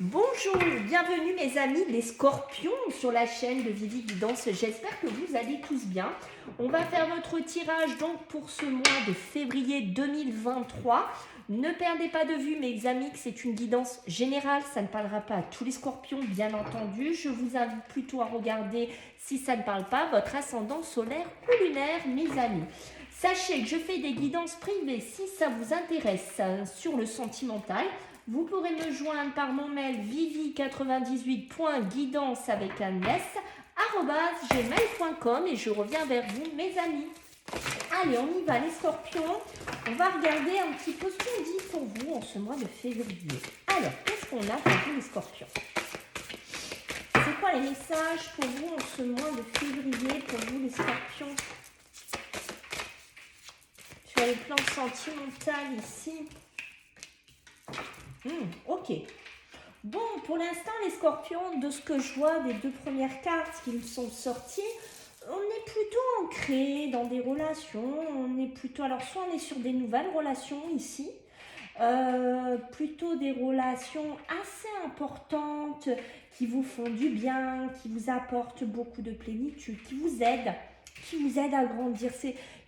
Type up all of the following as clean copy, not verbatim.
Bonjour, bienvenue mes amis les scorpions sur la chaîne de Vivi Guidance. J'espère que vous allez tous bien. On va faire votre tirage donc pour ce mois de février 2023. Ne perdez pas de vue mes amis que c'est une guidance générale, ça ne parlera pas à tous les scorpions bien entendu. Je vous invite plutôt à regarder si ça ne parle pas votre ascendant solaire ou lunaire mes amis. Sachez que je fais des guidances privées si ça vous intéresse sur le sentimental. Vous pourrez me joindre par mon mail vivi98.guidance avec un s @gmail.com et je reviens vers vous mes amis. Allez, on y va les scorpions. On va regarder un petit peu ce qu'on dit pour vous en ce mois de février. Alors, qu'est-ce qu'on a pour vous les scorpions? C'est quoi les messages pour vous en ce mois de février pour vous les scorpions? Sur le plan sentimental ici. Ok. Bon, pour l'instant, les scorpions, de ce que je vois des deux premières cartes qui me sont sorties, on est plutôt ancré dans des relations. On est plutôt, alors soit on est sur des nouvelles relations ici, plutôt des relations assez importantes qui vous font du bien, qui vous apportent beaucoup de plénitude, qui vous aident à grandir.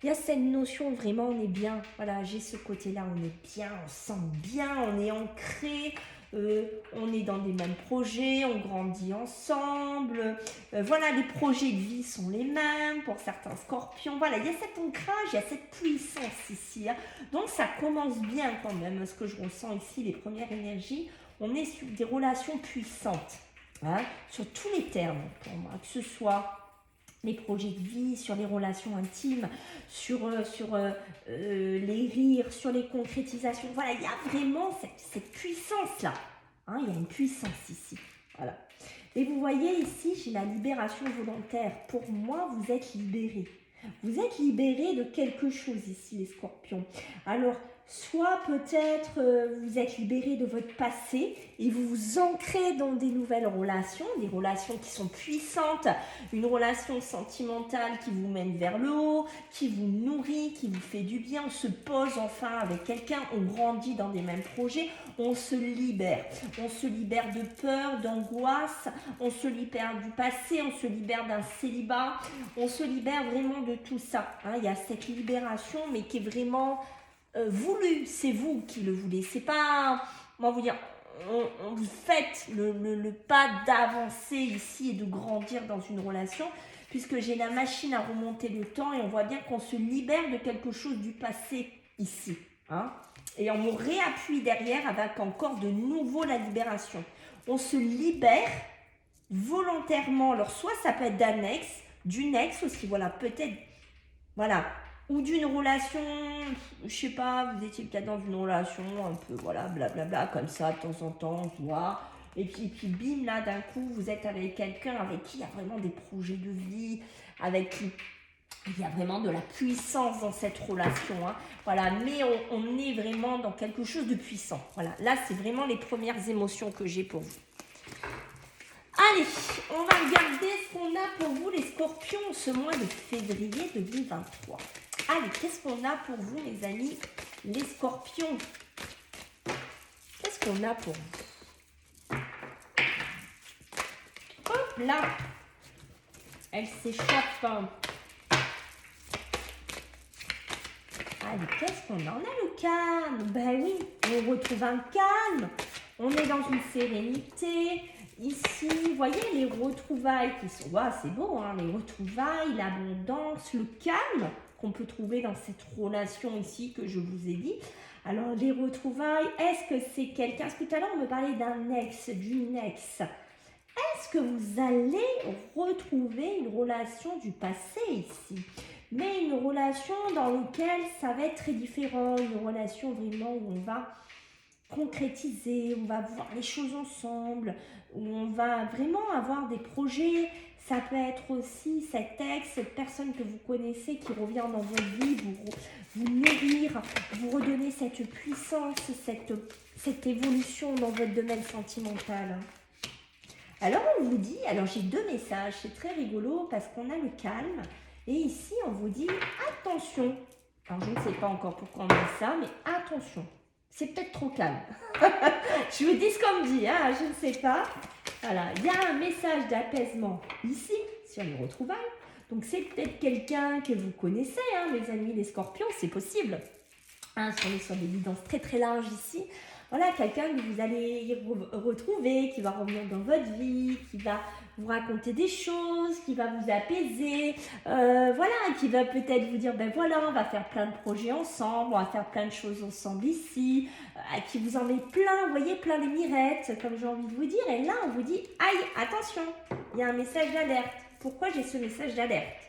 Il y a cette notion vraiment on est bien, voilà, j'ai ce côté-là, on est bien, on se sent bien, on est ancré, on est dans des mêmes projets, on grandit ensemble, voilà, les projets de vie sont les mêmes pour certains scorpions, voilà, il y a cet ancrage, il y a cette puissance ici, hein. Donc ça commence bien quand même, ce que je ressens ici, les premières énergies, on est sur des relations puissantes, hein, sur tous les termes pour moi, que ce soit les projets de vie, sur les relations intimes, sur les rires, sur les concrétisations. Voilà, il y a vraiment cette puissance-là. Hein, il y a une puissance ici. Voilà. Et vous voyez ici, j'ai la libération volontaire. Pour moi, vous êtes libérés. Vous êtes libérés de quelque chose ici, les scorpions. Alors, soit peut-être vous êtes libérés de votre passé et vous vous ancrez dans des nouvelles relations, des relations qui sont puissantes, une relation sentimentale qui vous mène vers le haut, qui vous nourrit, qui vous fait du bien. On se pose enfin avec quelqu'un, on grandit dans des mêmes projets, on se libère. On se libère de peur, d'angoisse, on se libère du passé, on se libère d'un célibat, on se libère vraiment de tout ça. Hein, il y a cette libération, mais qui est vraiment voulu, c'est vous qui le voulez. C'est pas, moi vous dire, vous faites le pas d'avancer ici et de grandir dans une relation, puisque j'ai la machine à remonter le temps et on voit bien qu'on se libère de quelque chose du passé ici. Hein, et on me réappuie derrière avec encore de nouveau la libération. On se libère volontairement. Alors soit ça peut être d'une ex aussi, voilà, peut-être, voilà, ou d'une relation, je sais pas, vous étiez peut-être dans une relation un peu, voilà, blablabla, comme ça, de temps en temps, voir. Et puis bim, là, d'un coup, vous êtes avec quelqu'un avec qui il y a vraiment des projets de vie, avec qui il y a vraiment de la puissance dans cette relation. Hein. Voilà, mais on est vraiment dans quelque chose de puissant. Voilà, là, c'est vraiment les premières émotions que j'ai pour vous. Allez, on va regarder ce qu'on a pour vous, les scorpions, ce mois de février 2023. Allez, qu'est-ce qu'on a pour vous, les amis, les scorpions? Qu'est-ce qu'on a pour vous? Hop là, elle s'échappe. Allez, qu'est-ce qu'on a? On a le calme. Ben oui, on retrouve un calme. On est dans une sérénité. Ici, vous voyez les retrouvailles qui sont... Waouh, c'est beau, hein, les retrouvailles, l'abondance, le calme qu'on peut trouver dans cette relation ici que je vous ai dit. Alors, les retrouvailles, est-ce que c'est quelqu'un... Parce que tout à l'heure, on me parlait d'un ex, d'une ex. Est-ce que vous allez retrouver une relation du passé ici? Mais une relation dans laquelle ça va être très différent, une relation vraiment où on va concrétiser, on va voir les choses ensemble, où on va vraiment avoir des projets. Ça peut être aussi cet ex, cette personne que vous connaissez qui revient dans votre vie, vous nourrir, vous redonner cette puissance, cette évolution dans votre domaine sentimental. Alors on vous dit, alors j'ai deux messages, c'est très rigolo parce qu'on a le calme et ici on vous dit attention. Alors je ne sais pas encore pourquoi on dit ça, mais attention. c'est peut-être trop calme. Je vous dis ce qu'on me dit, hein, je ne sais pas. Voilà, il y a un message d'apaisement ici, sur les retrouvailles. Donc, c'est peut-être quelqu'un que vous connaissez, hein, mes amis les scorpions, c'est possible. Hein, on est sur des guidances très très larges ici. Voilà, quelqu'un que vous allez retrouver, qui va revenir dans votre vie, qui va vous raconter des choses, qui va vous apaiser, voilà, qui va peut-être vous dire, ben voilà, on va faire plein de projets ensemble, on va faire plein de choses ensemble ici, qui vous en met plein, vous voyez, plein de mirettes, comme j'ai envie de vous dire, et là, on vous dit, aïe, attention, il y a un message d'alerte. Pourquoi j'ai ce message d'alerte?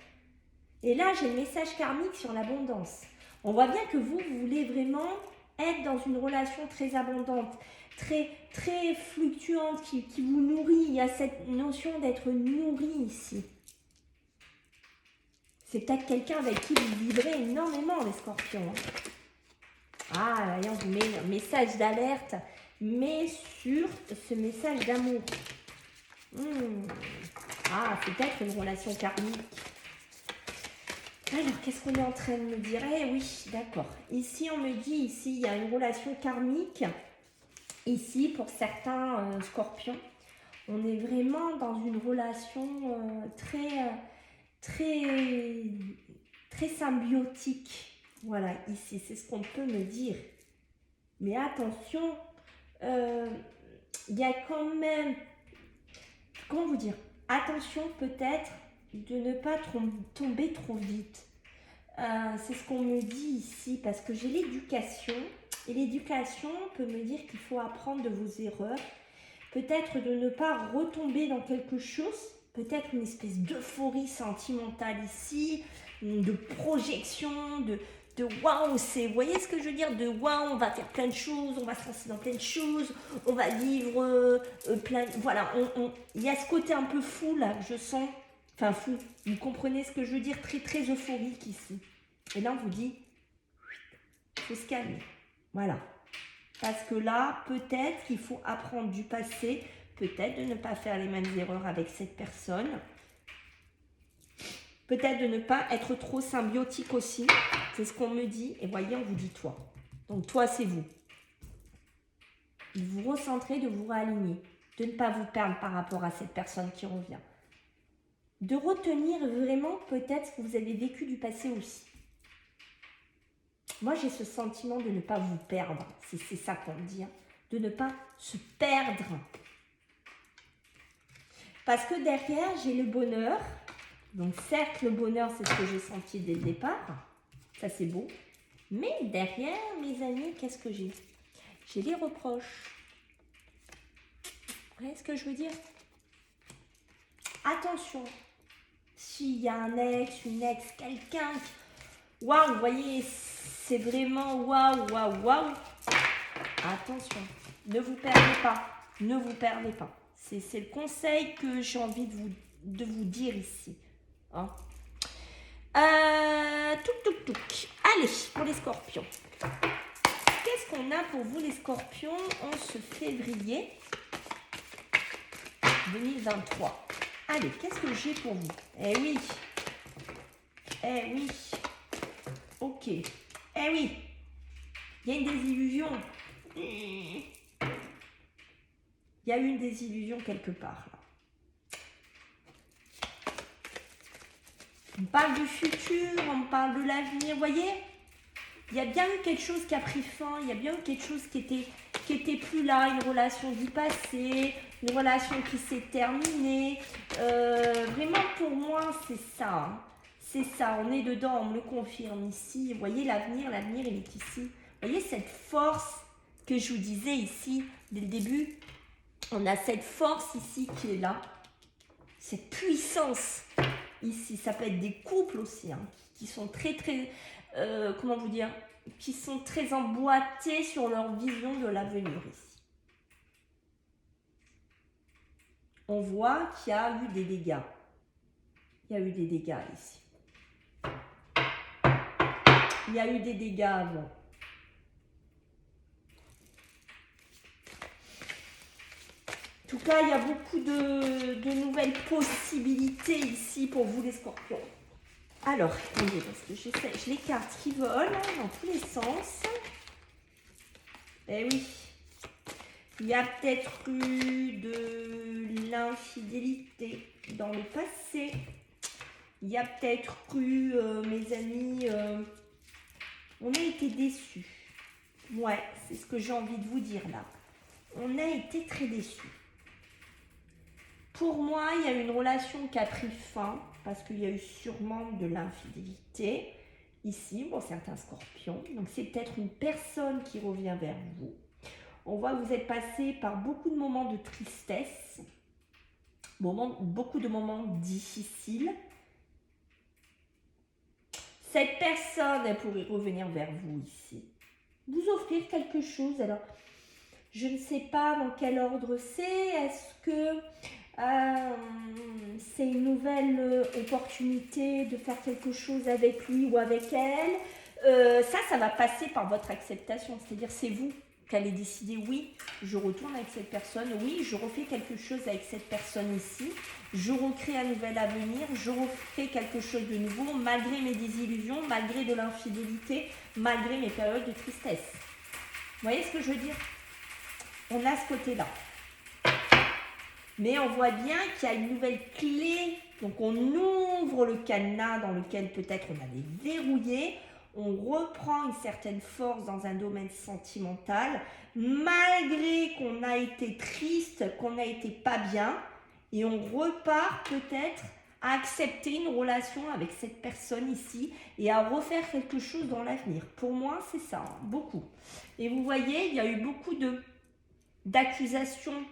Et là, j'ai le message karmique sur l'abondance. On voit bien que vous voulez vraiment être dans une relation très abondante, très, très fluctuante, qui vous nourrit. Il y a cette notion d'être nourri ici. C'est peut-être quelqu'un avec qui vous vibrez énormément, les scorpions. Ah, voyons, on vous met un message d'alerte, mais sur ce message d'amour. Ah, c'est peut-être une relation karmique. Alors, qu'est-ce qu'on est en train de me dire? Eh oui, d'accord. Ici, on me dit, ici, il y a une relation karmique. Ici, pour certains scorpions, on est vraiment dans une relation très symbiotique. Voilà, ici, c'est ce qu'on peut me dire. Mais attention, il y a quand même, comment vous dire, attention peut-être de ne pas tomber trop vite. C'est ce qu'on me dit ici, parce que j'ai l'éducation, et l'éducation peut me dire qu'il faut apprendre de vos erreurs, peut-être de ne pas retomber dans quelque chose, peut-être une espèce d'euphorie sentimentale ici, de projection, de waouh, vous voyez ce que je veux dire, de waouh, on va faire plein de choses, on va se lancer dans plein de choses, on va vivre plein, voilà, il y a ce côté un peu fou là, je sens. Enfin, fou, vous comprenez ce que je veux dire, très très euphorique ici. Et là, on vous dit, il faut se calmer. Voilà. Parce que là, peut-être qu'il faut apprendre du passé, peut-être de ne pas faire les mêmes erreurs avec cette personne. Peut-être de ne pas être trop symbiotique aussi. C'est ce qu'on me dit. Et voyez, on vous dit toi. Donc, toi, c'est vous. De vous recentrer, de vous réaligner. De ne pas vous perdre par rapport à cette personne qui revient. De retenir vraiment peut-être ce que vous avez vécu du passé aussi. Moi, j'ai ce sentiment de ne pas vous perdre. C'est ça qu'on me dit. Hein. De ne pas se perdre. Parce que derrière, j'ai le bonheur. Donc certes, le bonheur, c'est ce que j'ai senti dès le départ. Ça, c'est beau. Mais derrière, mes amis, qu'est-ce que j'ai? J'ai les reproches. Vous voyez ce que je veux dire? Attention. S'il y a un ex, une ex, quelqu'un, waouh, vous voyez, c'est vraiment waouh, waouh, waouh. Attention, ne vous perdez pas, ne vous perdez pas. C'est le conseil que j'ai envie de vous dire ici. Hein. Touc. Allez, pour les scorpions. Qu'est-ce qu'on a pour vous les scorpions en ce février 2023? Allez, qu'est-ce que j'ai pour vous? Eh oui. Ok. Eh oui. Il y a une désillusion. Il y a eu une désillusion quelque part. Là. On parle du futur, on parle de l'avenir. Vous voyez? Il y a bien eu quelque chose qui a pris fin. Il y a bien eu quelque chose qui était plus là. Une relation du passé. Une relation qui s'est terminée. Vraiment, pour moi, c'est ça. Hein. C'est ça. On est dedans. On me le confirme ici. Vous voyez, l'avenir, il est ici. Vous voyez cette force que je vous disais ici, dès le début. On a cette force ici qui est là. Cette puissance ici. Ça peut être des couples aussi, hein, qui sont très, comment vous dire, qui sont très emboîtés sur leur vision de l'avenir ici. On voit qu'il y a eu des dégâts. Il y a eu des dégâts ici. Il y a eu des dégâts avant. En tout cas, il y a beaucoup de nouvelles possibilités ici pour vous les scorpions. Alors, attendez, parce que j'ai les cartes qui volent dans tous les sens. Eh oui. Il y a peut-être eu de l'infidélité dans le passé. Il y a peut-être eu, mes amis, on a été déçus. Ouais, c'est ce que j'ai envie de vous dire là. On a été très déçus. Pour moi, il y a une relation qui a pris fin parce qu'il y a eu sûrement de l'infidélité ici pour certains scorpions. Donc c'est peut-être une personne qui revient vers vous. On voit que vous êtes passé par beaucoup de moments de tristesse, beaucoup de moments difficiles. Cette personne, elle pourrait revenir vers vous ici, vous offrir quelque chose. Alors, je ne sais pas dans quel ordre c'est. Est-ce que c'est une nouvelle opportunité de faire quelque chose avec lui ou avec elle? Ça va passer par votre acceptation. C'est-à-dire, c'est vous qui allez décider, oui, je retourne avec cette personne, oui, je refais quelque chose avec cette personne ici, je recrée un nouvel avenir, je refais quelque chose de nouveau, malgré mes désillusions, malgré de l'infidélité, malgré mes périodes de tristesse. Vous voyez ce que je veux dire? On a ce côté-là. Mais on voit bien qu'il y a une nouvelle clé. Donc on ouvre le cadenas dans lequel peut-être on avait verrouillé. On reprend une certaine force dans un domaine sentimental. Malgré qu'on a été triste, qu'on a été pas bien. Et on repart peut-être à accepter une relation avec cette personne ici. Et à refaire quelque chose dans l'avenir. Pour moi, c'est ça. Hein, beaucoup. Et vous voyez, il y a eu beaucoup d'accusations.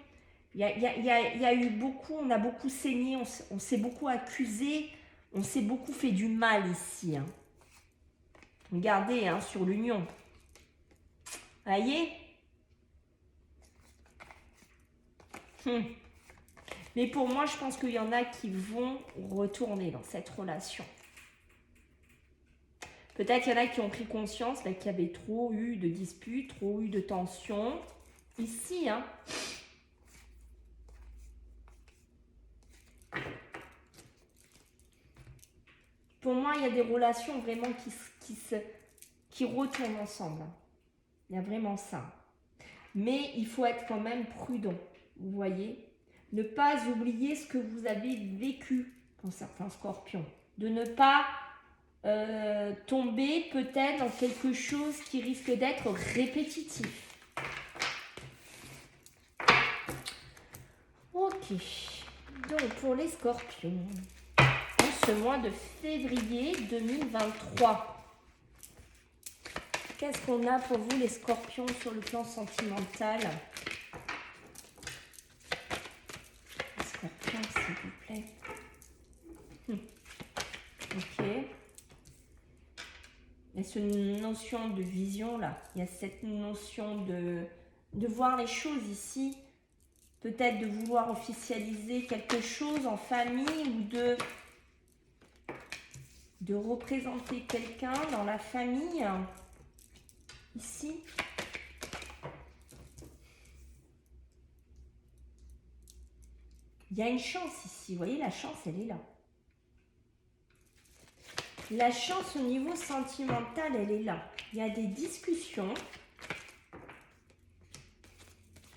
Il y a eu beaucoup, on a beaucoup saigné, on s'est beaucoup accusé, on s'est beaucoup fait du mal ici. Hein. Regardez hein, sur l'union. Voyez Mais pour moi, je pense qu'il y en a qui vont retourner dans cette relation. Peut-être qu'il y en a qui ont pris conscience qu'il y avait trop eu de disputes, trop eu de tensions. Ici, hein. Pour moi, il y a des relations vraiment qui retournent ensemble. Il y a vraiment ça. Mais il faut être quand même prudent, vous voyez. Ne pas oublier ce que vous avez vécu pour certains scorpions. De ne pas tomber peut-être dans quelque chose qui risque d'être répétitif. Ok. Donc, pour les scorpions, en ce mois de février 2023, qu'est-ce qu'on a pour vous les scorpions sur le plan sentimental? Les scorpions, s'il vous plaît. Ok. Il y a cette notion de vision là. Il y a cette notion de voir les choses ici. Peut-être de vouloir officialiser quelque chose en famille ou de représenter quelqu'un dans la famille. Ici. Il y a une chance ici. Vous voyez, la chance, elle est là. La chance au niveau sentimental, elle est là. Il y a des discussions.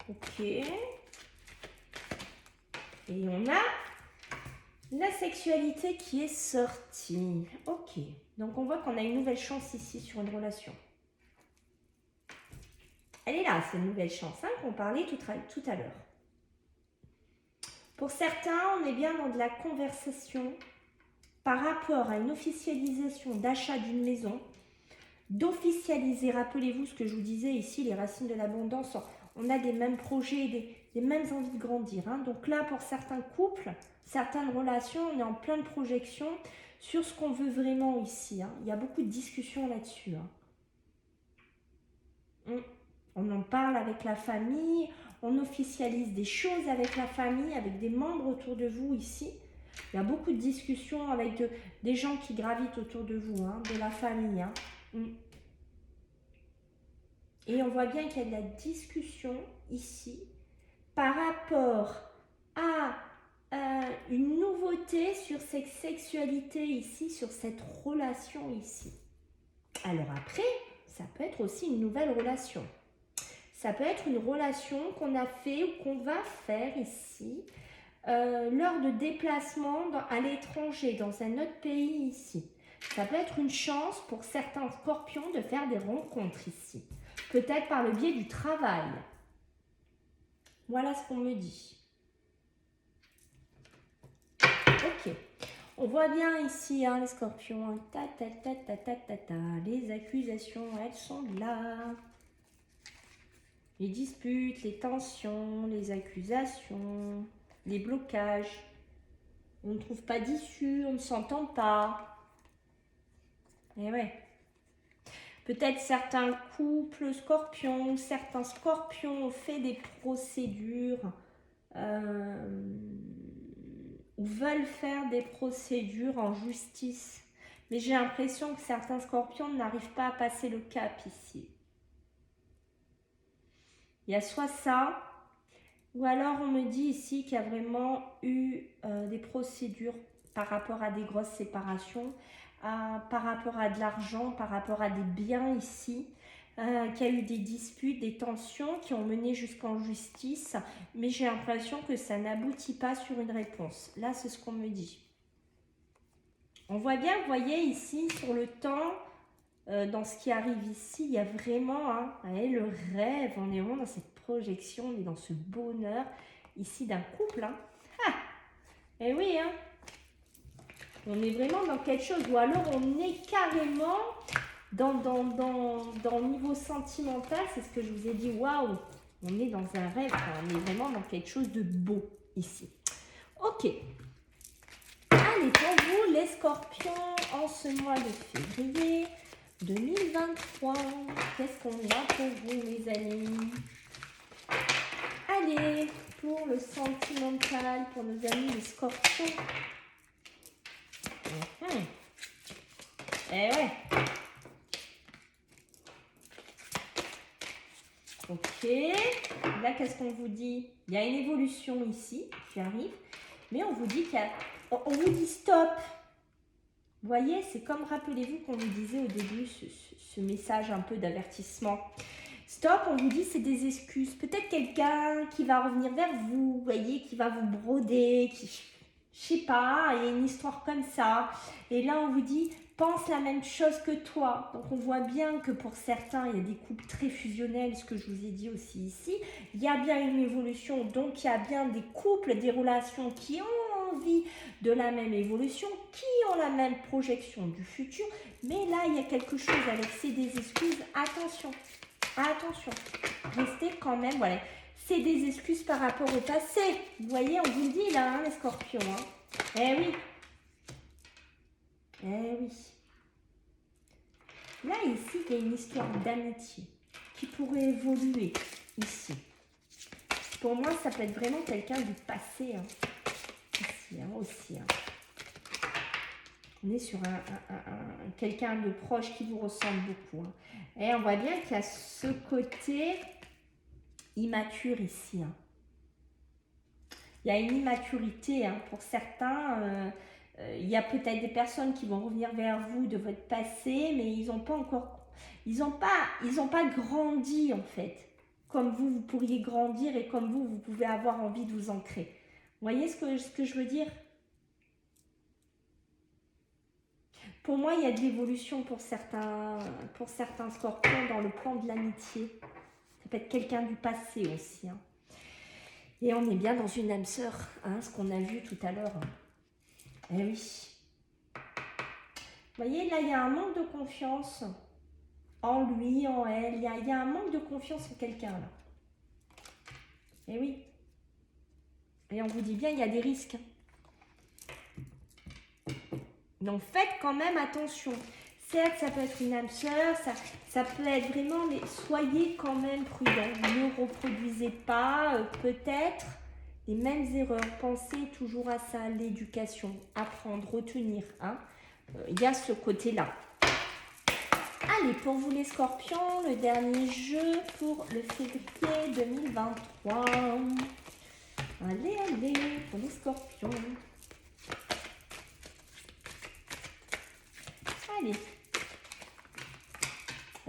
Ok. Et on a la sexualité qui est sortie. Ok. Donc, on voit qu'on a une nouvelle chance ici sur une relation. Elle est là, c'est une nouvelle chance hein, qu'on parlait tout à l'heure. Pour certains, on est bien dans de la conversation par rapport à une officialisation d'achat d'une maison, d'officialiser, rappelez-vous ce que je vous disais ici, les racines de l'abondance, on a des mêmes projets, des mêmes envies de grandir. Hein. Donc là, pour certains couples, certaines relations, on est en pleine projection sur ce qu'on veut vraiment ici. Hein. Il y a beaucoup de discussions là-dessus. Hein. On en parle avec la famille, on officialise des choses avec la famille, avec des membres autour de vous ici. Il y a beaucoup de discussions avec des gens qui gravitent autour de vous, hein, de la famille. Hein. Et on voit bien qu'il y a de la discussion ici par rapport à une nouveauté sur cette sexualité ici, sur cette relation ici. Alors après, ça peut être aussi une nouvelle relation. Ça peut être une relation qu'on a fait ou qu'on va faire ici lors de déplacements à l'étranger, dans un autre pays ici. Ça peut être une chance pour certains scorpions de faire des rencontres ici. Peut-être par le biais du travail. Voilà ce qu'on me dit. Ok. On voit bien ici hein, les scorpions. Ta, ta, ta, ta, ta, ta, ta. Les accusations, elles sont là. Les disputes, les tensions, les accusations, les blocages. On ne trouve pas d'issue, on ne s'entend pas. Et ouais. Peut-être certains couples scorpions, certains scorpions ont fait des procédures ou veulent faire des procédures en justice. Mais j'ai l'impression que certains scorpions n'arrivent pas à passer le cap ici. Il y a soit ça, ou alors on me dit ici qu'il y a vraiment eu des procédures par rapport à des grosses séparations, par rapport à de l'argent, par rapport à des biens ici, qu'il y a eu des disputes, des tensions qui ont mené jusqu'en justice, mais j'ai l'impression que ça n'aboutit pas sur une réponse. Là, c'est ce qu'on me dit. On voit bien, vous voyez ici, sur le temps, dans ce qui arrive ici, il y a vraiment le rêve, on est vraiment dans cette projection, on est dans ce bonheur ici d'un couple. Hein. Ah, et oui, hein. On est vraiment dans quelque chose, ou alors on est carrément dans le niveau sentimental, c'est ce que je vous ai dit, waouh, on est dans un rêve, on est vraiment dans quelque chose de beau ici. Ok. Allez, pour vous, les scorpions, en ce mois de février 2023, qu'est-ce qu'on a pour vous, mes amis? Allez, pour le sentimental, pour nos amis les scorpions. Eh ouais. Ok. Là, qu'est-ce qu'on vous dit? Il y a une évolution ici qui arrive, mais on vous dit qu'il y a... On vous dit stop. Vous voyez, c'est comme, rappelez-vous qu'on vous disait au début, ce message un peu d'avertissement. Stop, on vous dit c'est des excuses. Peut-être quelqu'un qui va revenir vers vous, vous voyez, qui va vous broder, qui... Je sais pas, il y a une histoire comme ça. Et là, on vous dit, pense la même chose que toi. Donc, on voit bien que pour certains, il y a des couples très fusionnels, ce que je vous ai dit aussi ici. Il y a bien une évolution, donc il y a bien des couples, des relations qui ont envie de la même évolution, qui ont la même projection du futur. Mais là, il y a quelque chose avec ces des excuses. Attention, attention. Restez quand même, voilà. C'est des excuses par rapport au passé. Vous voyez, on vous le dit là, hein, les scorpions. Hein. Eh oui. Eh oui. Là, ici, il y a une histoire d'amitié qui pourrait évoluer ici. Pour moi, ça peut être vraiment quelqu'un du passé. Hein. Ici, hein, aussi. Hein. On est sur quelqu'un de proche qui vous ressemble beaucoup. Hein. Et on voit bien qu'il y a ce côté immature ici. Hein. Il y a une immaturité hein, pour certains. Il y a peut-être des personnes qui vont revenir vers vous de votre passé, mais ils n'ont pas encore, ils ont pas grandi en fait. Comme vous, vous pourriez grandir et comme vous pouvez avoir envie de vous ancrer. Vous voyez ce que je veux dire? Pour moi, il y a de l'évolution pour certains scorpions dans le plan de l'amitié. Ça peut être quelqu'un du passé aussi. Hein. Et on est bien dans une âme sœur, hein, ce qu'on a vu tout à l'heure. Eh oui. Vous voyez, là, il y a un manque de confiance en lui, en elle. Il y a un manque de confiance en quelqu'un, là. Eh oui. Et on vous dit bien, il y a des risques. Donc, faites quand même attention. Certes, ça peut être une âme sœur, ça peut être vraiment, mais soyez quand même prudents. Ne reproduisez pas, peut-être, les mêmes erreurs. Pensez toujours à ça, l'éducation, apprendre, retenir. Hein. Il y a ce côté-là. Allez, pour vous les scorpions, le dernier jeu pour le février 2023. Allez, allez, pour les scorpions. Allez.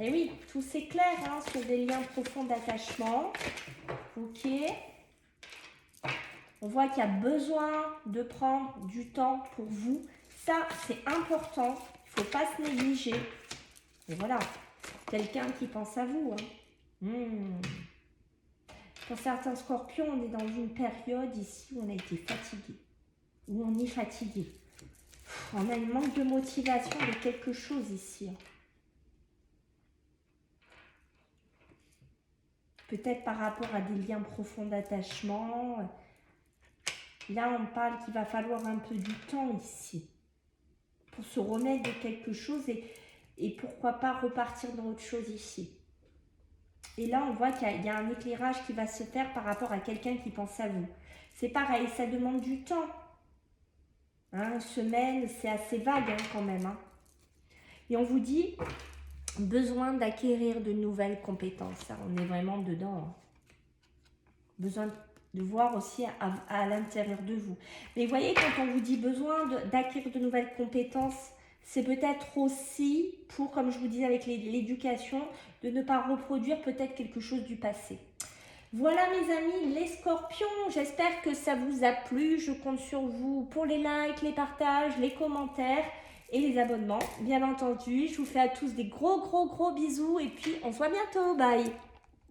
Eh oui, tout s'éclaire hein, sur des liens profonds d'attachement. Ok. On voit qu'il y a besoin de prendre du temps pour vous. Ça, c'est important. Il ne faut pas se négliger. Et voilà, quelqu'un qui pense à vous. Hein. Pour certains scorpions, on est dans une période ici où on a été fatigué. Où on est fatigué. On a une manque de motivation de quelque chose ici. Peut-être par rapport à des liens profonds d'attachement. Là, on parle qu'il va falloir un peu du temps ici. Pour se remettre de quelque chose et pourquoi pas repartir dans autre chose ici. Et là, on voit qu'il y a un éclairage qui va se faire par rapport à quelqu'un qui pense à vous. C'est pareil, ça demande du temps. Hein, semaine, c'est assez vague hein, quand même. Hein. Et on vous dit, besoin d'acquérir de nouvelles compétences. Hein. On est vraiment dedans. Hein. Besoin de voir aussi à l'intérieur de vous. Mais vous voyez, quand on vous dit besoin d'acquérir de nouvelles compétences, c'est peut-être aussi pour, comme je vous disais avec l'éducation, de ne pas reproduire peut-être quelque chose du passé. Voilà mes amis, les scorpions, j'espère que ça vous a plu. Je compte sur vous pour les likes, les partages, les commentaires et les abonnements. Bien entendu, je vous fais à tous des gros bisous et puis on se voit bientôt. Bye!